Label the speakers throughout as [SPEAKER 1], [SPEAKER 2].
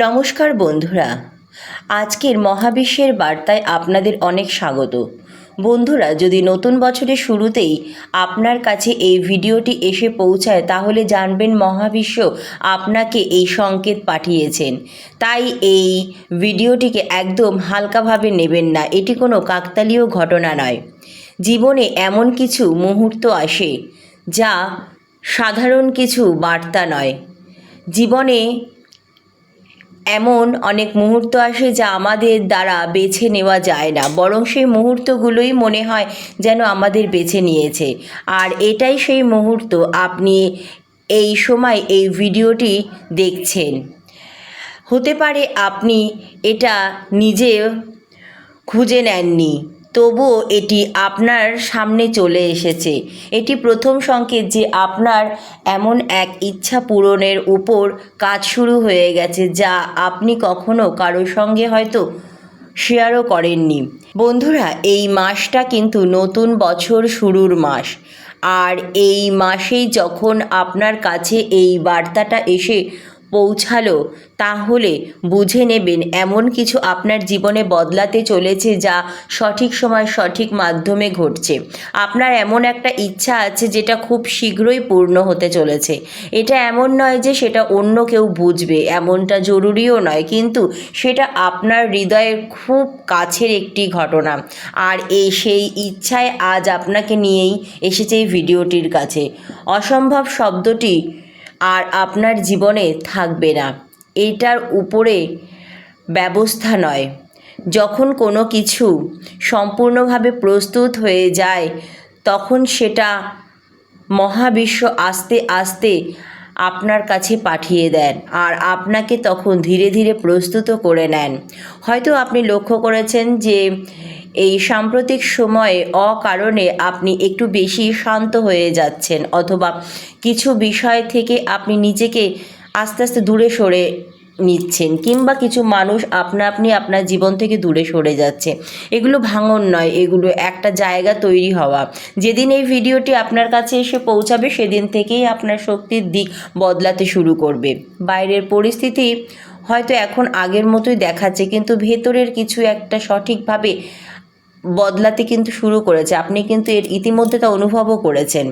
[SPEAKER 1] নমস্কার বন্ধুরা, আজকের মহাবিশ্বের বার্তায় আপনাদের অনেক স্বাগত। বন্ধুরা, যদি নতুন বছরের শুরুতেই আপনার কাছে এই ভিডিওটি এসে পৌঁছায় তাহলে জানবেন মহাবিশ্ব আপনাকে এই সংকেত পাঠিয়েছেন। তাই এই ভিডিওটিকে একদম হালকাভাবে নেবেন না, এটি কোনো কাকতালীয় ঘটনা নয়। জীবনে এমন কিছু মুহূর্ত আসে যা সাধারণ কিছু বার্তা নয়। জীবনে এমন অনেক মুহূর্ত আসে যা আমাদের দ্বারা বেছে নেওয়া যায় না, বরং সেই মুহূর্তগুলোই মনে হয় যেন আমাদের বেছে নিয়েছে। আর এটাই সেই মুহূর্ত, আপনি এই সময় এই ভিডিওটি দেখছেন। হতে পারে আপনি এটা নিজে খুঁজে নেননি, তবুও এটি আপনার সামনে চলে এসেছে। এটি প্রথম সংকেত যে আপনার এমন এক ইচ্ছা পূরণের উপর কাজ শুরু হয়ে গেছে যা আপনি কখনো কারোর সঙ্গে হয়তো শেয়ারও করেননি। বন্ধুরা, এই মাসটা কিন্তু নতুন বছর শুরুর মাস, আর এই মাসেই যখন আপনার কাছে এই বার্তাটা এসে পৌঁছালো তাহলে বুঝে নেবেন এমন কিছু আপনার জীবনে বদলাতে চলেছে যা সঠিক সময় সঠিক মাধ্যমে ঘটছে। আপনার এমন একটা ইচ্ছা আছে যেটা খুব শীঘ্রই পূর্ণ হতে চলেছে। এটা এমন নয় যে সেটা অন্য কেউ বুঝবে, এমনটা জরুরিও নয়, কিন্তু সেটা আপনার হৃদয়ের খুব কাছের একটি ঘটনা। আর সেই ইচ্ছায় আজ আপনাকে নিয়েই এসেছে এই ভিডিওটির কাছে। অসম্ভব শব্দটি আর আপনার জীবনে থাকবে না, এটার উপরে ব্যবস্থা নয়। যখন কোনো কিছু সম্পূর্ণভাবে প্রস্তুত হয়ে যায় তখন সেটা মহাবিশ্ব আস্তে আস্তে আপনার কাছে পাঠিয়ে দেন, আর আপনাকে তখন ধীরে ধীরে প্রস্তুত করে নেন। হয়তো আপনি লক্ষ্য করেছেন যে এই সাম্প্রতিক সময়ে অকারণে আপনি একটু বেশি শান্ত হয়ে যাচ্ছেন, অথবা কিছু বিষয় থেকে আপনি নিজেকে আস্তে আস্তে দূরে সরে নিচ্ছেন, কিংবা কিছু মানুষ আপনি আপনার জীবন থেকে দূরে সরে যাচ্ছে। এগুলো ভাঙন নয়, এগুলো একটা জায়গা তৈরি হওয়া। যেদিন এই ভিডিওটি আপনার কাছে এসে পৌঁছাবে সেদিন থেকেই আপনার শক্তির দিক বদলাতে শুরু করবে। বাইরের পরিস্থিতি হয়তো এখন আগের মতোই দেখাচ্ছে, কিন্তু ভেতরের কিছু একটা সঠিকভাবে বদলাতে কিন্তু শুরু করেছে। আপনি কিন্তু এর ইতিমধ্যে তা অনুভবও করেছেন।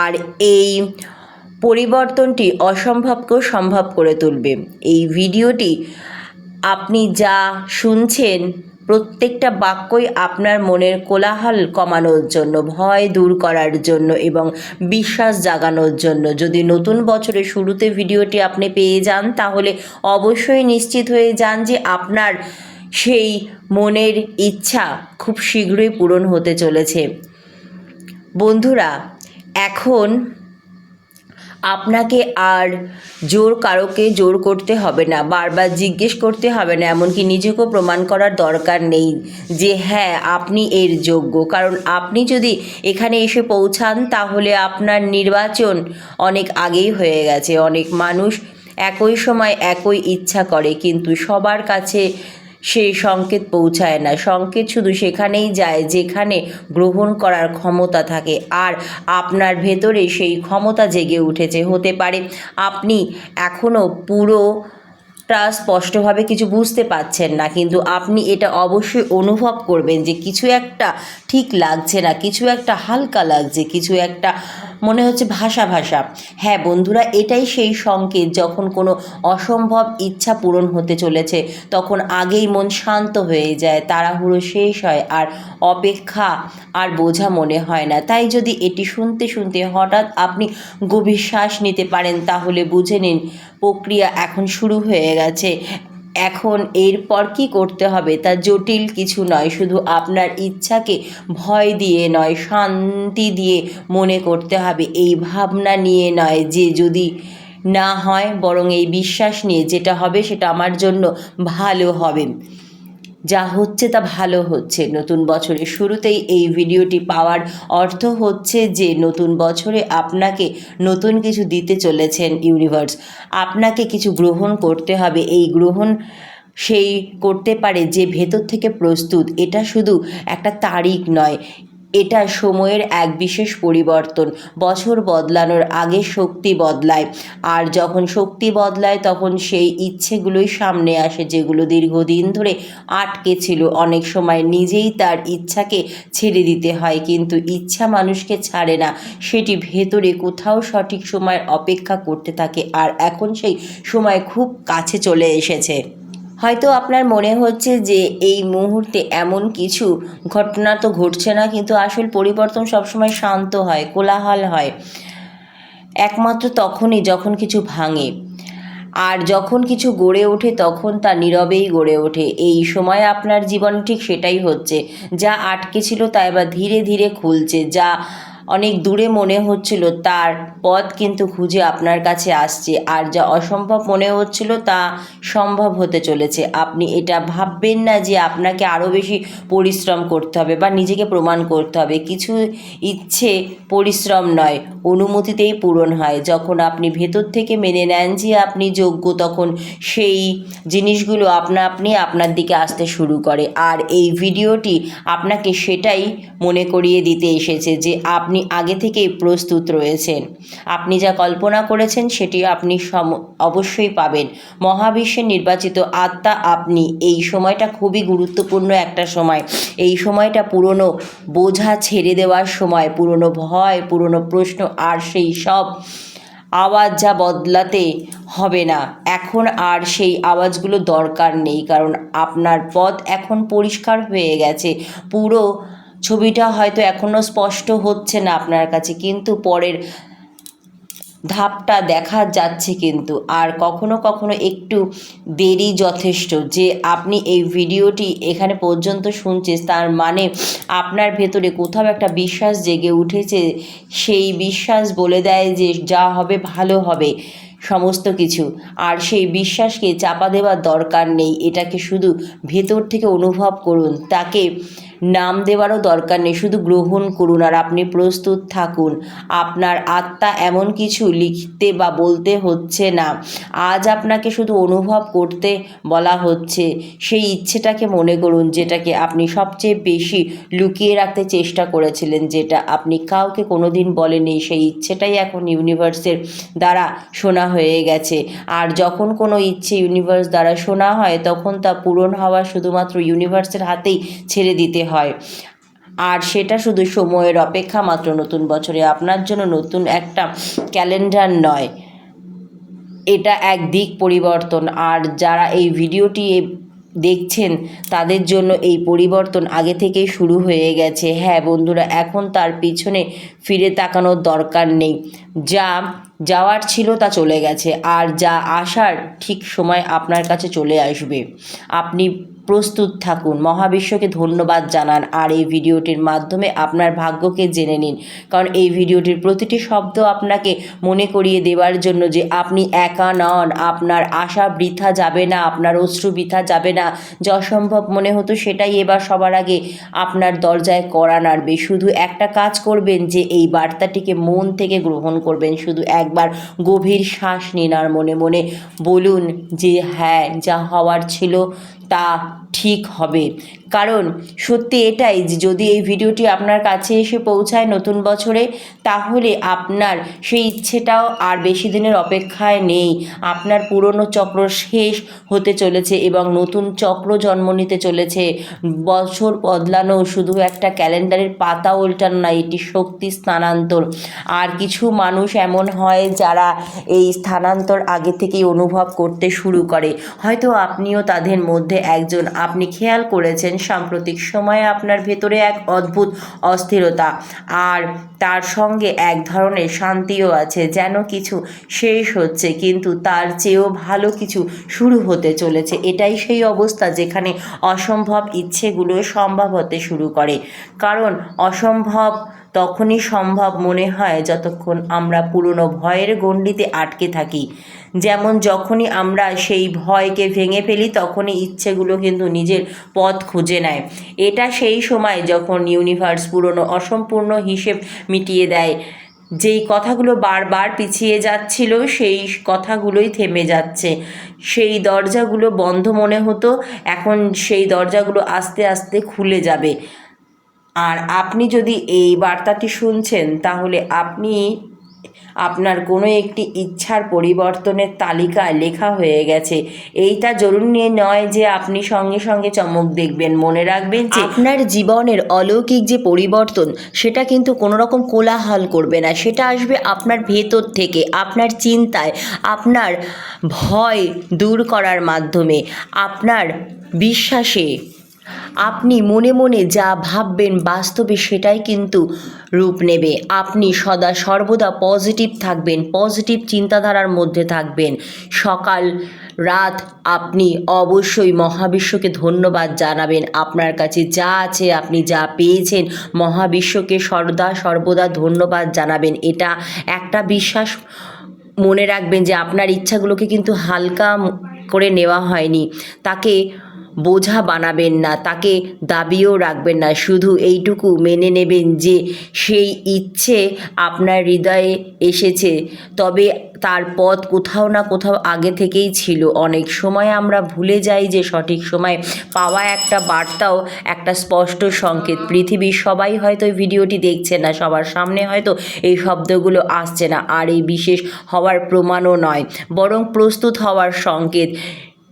[SPEAKER 1] আর এই পরিবর্তনটি অসম্ভবকেও সম্ভব করে তুলবে। এই ভিডিওটি আপনি যা শুনছেন প্রত্যেকটা বাক্যই আপনার মনের কোলাহল কমানোর জন্য, ভয় দূর করার জন্য এবং বিশ্বাস জাগানোর জন্য। যদি নতুন বছরের শুরুতে ভিডিওটি আপনি পেয়ে যান তাহলে অবশ্যই নিশ্চিত হয়ে যান যে আপনার সেই মনের ইচ্ছা খুব শীঘ্রই পূরণ হতে চলেছে। বন্ধুরা, এখন আপনাকে আর কারোকে জোর করতে হবে না, বারবার জিজ্ঞেস করতে হবে না, এমনকি নিজেকেও প্রমাণ করার দরকার নেই যে হ্যাঁ আপনি এর যোগ্য। কারণ আপনি যদি এখানে এসে পৌঁছান তাহলে আপনার নির্বাচন অনেক আগেই হয়ে গেছে। অনেক মানুষ একই সময় একই ইচ্ছা করে, কিন্তু সবার কাছে সেই সংকেত পৌঁছায় না। সংকেত শুধু সেখানেই যায় যেখানে গ্রহণ করার ক্ষমতা থাকে, আর আপনার ভেতরে সেই ক্ষমতা জেগে উঠেছে। হতে পারে আপনি এখনও পুরোটা স্পষ্টভাবে কিছু বুঝতে পারছেন না, কিন্তু আপনি এটা অবশ্যই অনুভব করবেন যে কিছু একটা ঠিক লাগছে না, কিছু একটা হালকা লাগছে, কিছু একটা মনে হচ্ছে ভাষা ভাষা। হ্যাঁ বন্ধুরা, এটাই সেই সংকেত যখন কোনো অসম্ভব ইচ্ছা পূরণ হতে চলেছে, তখন আগেই মন শান্ত হয়ে যায়, তাড়াহুড়ো শেষ হয়, আর অপেক্ষা আর বোঝা মনে হয় না। তাই যদি এটি শুনতে শুনতে হঠাৎ আপনি গভীর শ্বাস নিতে পারেন তাহলে বুঝে নিন প্রক্রিয়া এখন শুরু হয়ে গেছে। এখন এরপর কী করতে হবে তা জটিল কিছু নয়, শুধু আপনার ইচ্ছাকে ভয় দিয়ে নয়, শান্তি দিয়ে মনে করতে হবে। এই ভাবনা নিয়ে নয় যে যদি না হয়, বরং এই বিশ্বাস নিয়ে যেটা হবে সেটা আমার জন্য ভালো হবে, যা হচ্ছে তা ভালো হচ্ছে। নতুন বছরের শুরুতেই এই ভিডিওটি পাওয়ার অর্থ হচ্ছে যে নতুন বছরে আপনাকে নতুন কিছু দিতে চলেছেন ইউনিভার্স। আপনাকে কিছু গ্রহণ করতে হবে। এই গ্রহণ সেই করতে পারে যে ভেতর থেকে প্রস্তুত। এটা শুধু একটা তারিখ নয়, এটা সময়ের এক বিশেষ পরিবর্তন। বছর বদলানোর আগে শক্তি বদলায়, আর যখন শক্তি বদলায় তখন সেই ইচ্ছেগুলোই সামনে আসে যেগুলো দীর্ঘদিন ধরে আটকে ছিল। অনেক সময় নিজেই তার ইচ্ছাকে ছেড়ে দিতে হয়, কিন্তু ইচ্ছা মানুষকে ছাড়ে না, সেটি ভেতরে কোথাও সঠিক সময়ের অপেক্ষা করতে থাকে। আর এখন সেই সময় খুব কাছে চলে এসেছে। হয়তো আপনার মনে হচ্ছে যে এই মুহূর্তে এমন কিছু ঘটনা তো ঘটছে না, কিন্তু আসল পরিবর্তন সবসময় শান্ত হয়, কোলাহল হয় একমাত্র তখনই যখন কিছু ভাঙে। আর যখন কিছু গড়ে ওঠে তখন তা নীরবেই গড়ে ওঠে। এই সময় আপনার জীবনে ঠিক সেটাই হচ্ছে। যা আটকে ছিল তা এবার ধীরে ধীরে খুলছে। যা অনেক দূরে মনে হচ্ছিল তার পথ কিন্তু খুঁজে আপনার কাছে আসছে। আর যা অসম্ভব মনে হচ্ছিল তা সম্ভব হতে চলেছে। আপনি এটা ভাববেন না যে আপনাকে আরও বেশি পরিশ্রম করতে হবে বা নিজেকে প্রমাণ করতে হবে। কিছু ইচ্ছে পরিশ্রম নয়, অনুমতিতেই পূরণ হয়। যখন আপনি ভেতর থেকে মেনে নেন যে আপনি যোগ্য, তখন সেই জিনিসগুলো আপনি আপনার দিকে আসতে শুরু করে। আর এই ভিডিওটি আপনাকে সেটাই মনে করিয়ে দিতে এসেছে যে আপনি আগে থেকেই প্রস্তুত রয়েছেন। আপনি যা কল্পনা করেছেন সেটি আপনি অবশ্যই পাবেন। মহাবিশ্বের নির্বাচিত আত্মা আপনি। এই সময়টা খুবই গুরুত্বপূর্ণ একটা সময়। এই সময়টা পুরনো বোঝা ছেড়ে দেওয়ার সময়, পুরনো ভয়, পুরনো প্রশ্ন আর সেই সব আওয়াজ যা বদলাতে হবে না। এখন আর সেই আওয়াজগুলো দরকার নেই, কারণ আপনার পথ এখন পরিষ্কার হয়ে গেছে। পুরো ছবিটা হয়তো এখনও স্পষ্ট হচ্ছে না আপনার কাছে, কিন্তু পরের ধাপটা দেখা যাচ্ছে কিন্তু। আর কখনো কখনো একটু দেরি যথেষ্ট। যে আপনি এই ভিডিওটি এখানে পর্যন্ত শুনছেন তার মানে আপনার ভেতরে কোথাও একটা বিশ্বাস জেগে উঠেছে। সেই বিশ্বাস বলে দেয় যে যা হবে ভালো হবে সমস্ত কিছু। আর সেই বিশ্বাসকে চাপা দেওয়ার দরকার নেই, এটাকে শুধু ভেতর থেকে অনুভব করুন। তাকে নাম দেওয়ারও দরকার নেই, শুধু গ্রহণ করুন আর আপনি প্রস্তুত থাকুন। আপনার আত্মা এমন কিছু লিখতে বা বলতে হচ্ছে না, আজ আপনাকে শুধু অনুভব করতে বলা হচ্ছে। সেই ইচ্ছেটাকে মনে করুন যেটাকে আপনি সবচেয়ে বেশি লুকিয়ে রাখতে চেষ্টা করেছিলেন, যেটা আপনি কাউকে কোনোদিন বলেননি। সেই ইচ্ছেটাই এখন ইউনিভার্সের দ্বারা শোনা হয়ে গেছে। আর যখন কোনো ইচ্ছে ইউনিভার্স দ্বারা শোনা হয় তখন তা পূরণ হওয়া শুধুমাত্র ইউনিভার্সের হাতেই ছেড়ে দিতে হয়। আর সেটা শুধু সময়ের অপেক্ষা মাত্র। নতুন বছরে আপনার জন্য নতুন একটা ক্যালেন্ডার নয়, এটা এক দিক পরিবর্তন। আর যারা এই ভিডিওটি দেখছেন তাদের জন্য এই পরিবর্তন আগে থেকেই শুরু হয়ে গেছে। হ্যাঁ বন্ধুরা, এখন তার পিছনে ফিরে তাকানোর দরকার নেই। যা যাওয়ার ছিল তা চলে গেছে, আর যা আসার ঠিক সময় আপনার কাছে চলে আসবে। আপনি প্রস্তুত থাকুন, মহাবিশ্বকে ধন্যবাদ জানান আর এই ভিডিওটির মাধ্যমে আপনার ভাগ্যকে জেনে নিন। কারণ এই ভিডিওটির প্রতিটি শব্দ আপনাকে মনে করিয়ে দেওয়ার জন্য যে আপনি একা নন, আপনার আশা বৃথা যাবে না, আপনার অশ্রু বৃথা যাবে না। যা অসম্ভব মনে হতো সেটাই এবার সবার আগে আপনার দরজায় কড়া নাড়বে। শুধু একটা কাজ করবেন যে এই বার্তাটিকে মন থেকে গ্রহণ করবেন। শুধু একবার গভীর শ্বাস নিন আর মনে মনে বলুন যে হ্যাঁ, যা হওয়ার ছিল তা ঠিক হবে। কারণ সত্যি এটাই যে যদি এই ভিডিওটি আপনার কাছে এসে পৌঁছায় নতুন বছরে, তাহলে আপনার সেই ইচ্ছেটাও আর বেশি দিনের অপেক্ষায় নেই। আপনার পুরনো চক্র শেষ হতে চলেছে এবং নতুন চক্র জন্ম নিতে চলেছে। বছর বদলানো শুধু একটা ক্যালেন্ডারের পাতা উল্টানো না, এটি শক্তি স্থানান্তর। আর কিছু মানুষ এমন হয় যারা এই স্থানান্তর আগে থেকেই অনুভব করতে শুরু করে। হয়তো আপনিও তাদের মধ্যে একজন। আপনি খেয়াল করেছেন সাম্প্রতিক সময়ে আপনার ভেতরে এক অদ্ভুত অস্থিরতা, আর তার সঙ্গে এক ধরনের শান্তিও আছে। যেন কিছু শেষ হচ্ছে কিন্তু তার চেয়েও ভালো কিছু শুরু হতে চলেছে। এটাই সেই অবস্থা যেখানে অসম্ভব ইচ্ছেগুলো সম্ভব হতে শুরু করে। কারণ অসম্ভব তখনই সম্ভব মনে হয় যতক্ষণ আমরা পুরনো ভয়ের গণ্ডিতে আটকে থাকি। যেমন যখনই আমরা সেই ভয়কে ভেঙে ফেলি তখনই ইচ্ছেগুলো কিন্তু নিজের পথ খুঁজে নেয়। এটা সেই সময় যখন ইউনিভার্স পুরনো অসম্পূর্ণ হিসেব মিটিয়ে দেয়। যেই কথাগুলো বারবার পিছিয়ে যাচ্ছিল সেই কথাগুলোই থেমে যাচ্ছে। সেই দরজাগুলো বন্ধ মনে হতো, এখন সেই দরজাগুলো আস্তে আস্তে খুলে যাবে। আর আপনি যদি এই বার্তাটি শুনছেন তাহলে আপনি আপনার কোনো একটি ইচ্ছার পরিবর্তনের তালিকায় লেখা হয়ে গেছে। এইটা জরুরি নয় যে আপনি সঙ্গে সঙ্গে চমক দেখবেন। মনে রাখবেন যে আপনার জীবনের অলৌকিক যে পরিবর্তন সেটা কিন্তু কোনো রকম কোলাহল করবে না, সেটা আসবে আপনার ভেতর থেকে, আপনার চিন্তায়, আপনার ভয় দূর করার মাধ্যমে, আপনার বিশ্বাসে। আপনি মনে মনে যা ভাববেন বাস্তবে সেটাই কিন্তু রূপ নেবে। আপনি সদা সর্বদা পজিটিভ থাকবেন, পজিটিভ চিন্তাধারার মধ্যে থাকবেন। সকাল রাত আপনি অবশ্যই মহাবিশ্বকে ধন্যবাদ জানাবেন। আপনার কাছে যা আছে, আপনি যা পেয়েছেন, মহাবিশ্বকে সর্বদা ধন্যবাদ জানাবেন। এটা একটা বিশ্বাস মনে রাখবেন যে আপনার ইচ্ছাগুলোকে কিন্তু হালকা করে নেওয়া হয়নি। তাকে বোঝা বানাবেন না, তাকে দাবিও রাখবেন না। শুধু এইটুকু মেনে নেবেন যে সেই ইচ্ছে আপনার হৃদয়ে এসেছে, তবে তার পথ কোথাও না কোথাও আগে থেকেই ছিল। অনেক সময় আমরা ভুলে যাই যে সঠিক সময় পাওয়া একটা বার্তাও একটা স্পষ্ট সংকেত। পৃথিবীর সবাই হয়তো এই ভিডিওটি দেখছে না, সবার সামনে হয়তো এই শব্দগুলো আসছে না, আর এই বিশেষ হওয়ার প্রমাণও নয়, বরং প্রস্তুত হওয়ার সংকেত।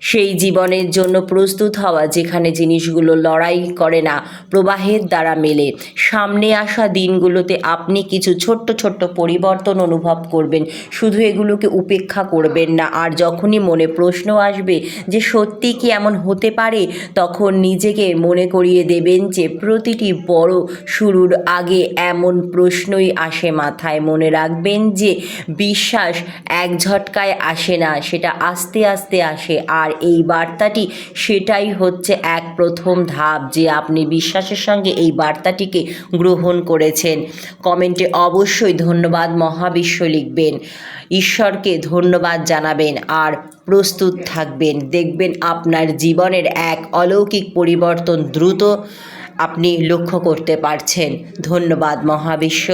[SPEAKER 1] সেই জীবনের জন্য প্রস্তুত হওয়া যেখানে জিনিসগুলো লড়াই করে না, প্রবাহের দ্বারা মেলে। সামনে আসা দিনগুলোতে আপনি কিছু ছোট্ট ছোট্ট পরিবর্তন অনুভব করবেন। শুধু এগুলোকে উপেক্ষা করবেন না। আর যখনই মনে প্রশ্ন আসবে যে সত্যি কি এমন হতে পারে, তখন নিজেকে মনে করিয়ে দেবেন যে প্রতিটি বড় শুরুর আগে এমন প্রশ্নই আসে মাথায়। মনে রাখবেন যে বিশ্বাস এক ঝটকায় আসে না, সেটা আস্তে আস্তে আসে। আর এই বার্তাটি সেটাই হচ্ছে এক প্রথম ধাপ যে আপনি বিশ্বাসের সঙ্গে এই বার্তাটিকে গ্রহণ করেছেন। কমেন্টে অবশ্যই ধন্যবাদ মহাবিশ্ব লিখবেন, ঈশ্বরকে ধন্যবাদ জানাবেন আর প্রস্তুত থাকবেন। দেখবেন আপনার জীবনের এক অলৌকিক পরিবর্তন দ্রুত আপনি লক্ষ্য করতে পারছেন। ধন্যবাদ মহাবিশ্ব।